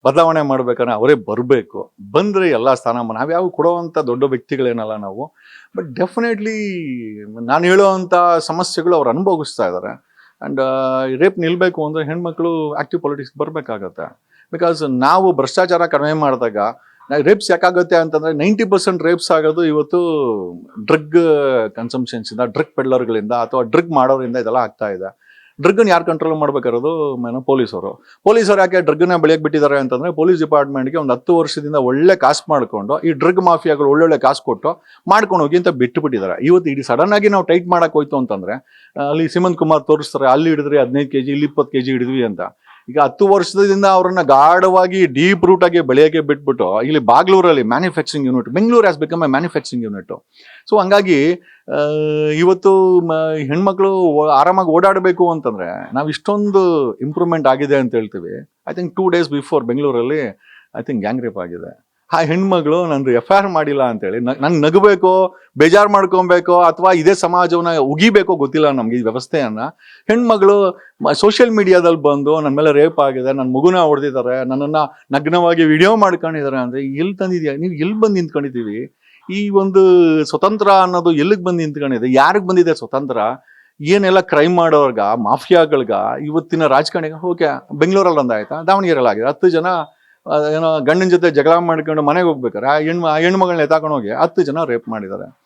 ಬದಲಾವಣೆ ಮಾಡ್ಬೇಕಾದ್ರೆ ಅವರೇ ಬರಬೇಕು. ಬಂದರೆ ಎಲ್ಲ ಸ್ಥಾನಮಾನ ನಾವ್ಯಾವ ಕೊಡೋವಂಥ ದೊಡ್ಡ ವ್ಯಕ್ತಿಗಳೇನಲ್ಲ ನಾವು. ಬಟ್ ಡೆಫಿನೆಟ್ಲಿ ನಾನು ಹೇಳೋವಂಥ ಸಮಸ್ಯೆಗಳು ಅವ್ರು ಅನುಭವಿಸ್ತಾ ಇದ್ದಾರೆ. ಆ್ಯಂಡ್ ರೇಪ್ ನಿಲ್ಲಬೇಕು ಅಂದರೆ ಹೆಣ್ಮಕ್ಳು ಆ್ಯಕ್ಟಿವ್ ಪೊಲಿಟಿಕ್ಸ್ ಬರಬೇಕಾಗತ್ತೆ. ಬಿಕಾಸ್ ನಾವು ಭ್ರಷ್ಟಾಚಾರ ಕಡಿಮೆ ಮಾಡಿದಾಗ ರೇಪ್ಸ್ ಯಾಕಾಗುತ್ತೆ ಅಂತಂದರೆ 90% ರೇಪ್ಸ್ ಆಗೋದು ಇವತ್ತು ಡ್ರಗ್ ಕನ್ಸಂಪ್ಷನ್ಸಿಂದ, ಡ್ರಗ್ ಪೆಡ್ಲರ್ಗಳಿಂದ ಅಥವಾ ಡ್ರಗ್ ಮಾಡೋರಿಂದ ಇದೆಲ್ಲ ಆಗ್ತಾ ಇದೆ. ಡ್ರಗ್ಗನ್ನು ಯಾರು ಕಂಟ್ರೋಲ್ ಮಾಡ್ಬೇಕಾರೋದು ಪೊಲೀಸರು. ಪೊಲೀಸರು ಯಾಕೆ ಡ್ರಗ್ನ ಬೆಳೆಯಕ್ಕೆ ಬಿಟ್ಟಿದ್ದಾರೆ ಅಂತಂದರೆ ಪೊಲೀಸ್ ಡಿಪಾರ್ಟ್ಮೆಂಟ್ಗೆ ಒಂದು 10 ವರ್ಷದಿಂದ ಒಳ್ಳೆ ಕಾಸು ಮಾಡಿಕೊಂಡು ಈ ಡ್ರಗ್ ಮಾಫಿಯಾಗಳು ಒಳ್ಳೊಳ್ಳೆ ಕಾಸು ಕೊಟ್ಟು ಮಾಡ್ಕೊಂಡು ಹೋಗಿ ಅಂತ ಬಿಟ್ಟುಬಿಟ್ಟಿದ್ದಾರೆ. ಇವತ್ತು ಇಡೀ ಸಡನ್ ಆಗಿ ನಾವು ಟೈಟ್ ಮಾಡಕ್ಕೆ ಹೋಯ್ತು ಅಂತಂದರೆ ಅಲ್ಲಿ ಸಿಮಂತ್ ಕುಮಾರ್ ತೋರಿಸ್ತಾರೆ, ಅಲ್ಲಿ ಹಿಡಿದ್ರಿ 15 kg, ಇಲ್ಲಿ 20 kg ಹಿಡಿದ್ವಿ ಅಂತ. ಈಗ 10 ವರ್ಷದಿಂದ ಅವರನ್ನ ಗಾಢವಾಗಿ ಡೀಪ್ ರೂಟ್ ಆಗಿ ಬೆಳೆಯೋಕ್ಕೆ ಬಿಟ್ಬಿಟ್ಟು ಇಲ್ಲಿ ಬಾಗ್ಲೂರಲ್ಲಿ manufacturing unit, Bengaluru has become a manufacturing unit. So ಹಂಗಾಗಿ ಇವತ್ತು ಹೆಣ್ಮಕ್ಳು ಆರಾಮಾಗಿ ಓಡಾಡಬೇಕು ಅಂತಂದ್ರೆ ನಾವು ಇಷ್ಟೊಂದು ಇಂಪ್ರೂವ್ಮೆಂಟ್ ಆಗಿದೆ ಅಂತ ಹೇಳ್ತೀವಿ. ಐ ಥಿಂಕ್ 2 days ಬಿಫೋರ್ ಬೆಂಗಳೂರಲ್ಲಿ ಐ ಥಿಂಕ್ ಗ್ಯಾಂಗ್ ರೇಪ್ ಆಗಿದೆ. ಆ ಹೆಣ್ಮಗಳು ನಂದು FIR ಮಾಡಿಲ್ಲ ಅಂತೇಳಿ ನಂಗೆ ನಗಬೇಕೋ, ಬೇಜಾರು ಮಾಡ್ಕೊಬೇಕೋ ಅಥವಾ ಇದೇ ಸಮಾಜವನ್ನ ಉಗಿಬೇಕೋ ಗೊತ್ತಿಲ್ಲ ನಮ್ಗೆ ಈ ವ್ಯವಸ್ಥೆಯನ್ನ. ಹೆಣ್ಮಗಳು ಸೋಷಿಯಲ್ ಮೀಡಿಯಾದಲ್ಲಿ ಬಂದು ನನ್ನ ಮೇಲೆ ರೇಪ್ ಆಗಿದೆ, ನನ್ನ ಮಗುನ ಹೊಡೆದಿದ್ದಾರೆ, ನನ್ನನ್ನು ನಗ್ನವಾಗಿ ವಿಡಿಯೋ ಮಾಡ್ಕೊಂಡಿದ್ದಾರೆ ಅಂದರೆ ಎಲ್ಲಿ ತಂದಿದ್ಯಾ ನೀವು? ಎಲ್ಲಿ ಬಂದು ನಿಂತ್ಕೊಂಡಿದ್ದೀವಿ? ಈ ಒಂದು ಸ್ವತಂತ್ರ ಅನ್ನೋದು ಎಲ್ಲಿಗೆ ಬಂದು ನಿಂತ್ಕೊಂಡಿದೆ? ಯಾರಿಗೆ ಬಂದಿದೆ ಸ್ವತಂತ್ರ? ಏನೆಲ್ಲ ಕ್ರೈಮ್ ಮಾಡೋರ್ಗ, ಮಾಫಿಯಾಗಳ್ಗ, ಇವತ್ತಿನ ರಾಜಕಾರಣಿಗ ಓಕೆ ಬೆಂಗಳೂರಲ್ಲಿ ಒಂದಾಯ್ತಾ, ದಾವಣಗೆರೆಯಲ್ಲಿ ಆಗಿದೆ. 10 ಜನ ಏನೋ ಗಂಡನ ಜೊತೆ ಜಗಳ ಮಾಡ್ಕೊಂಡು ಮನೆಗೆ ಹೋಗ್ಬೇಕಾರೆ ಆ ಹೆಣ್ಮಗಳನ್ನ ಎತ್ತಾಕೊಂಡು ಹೋಗಿ 10 ಜನ ರೇಪ್ ಮಾಡಿದ್ದಾರೆ.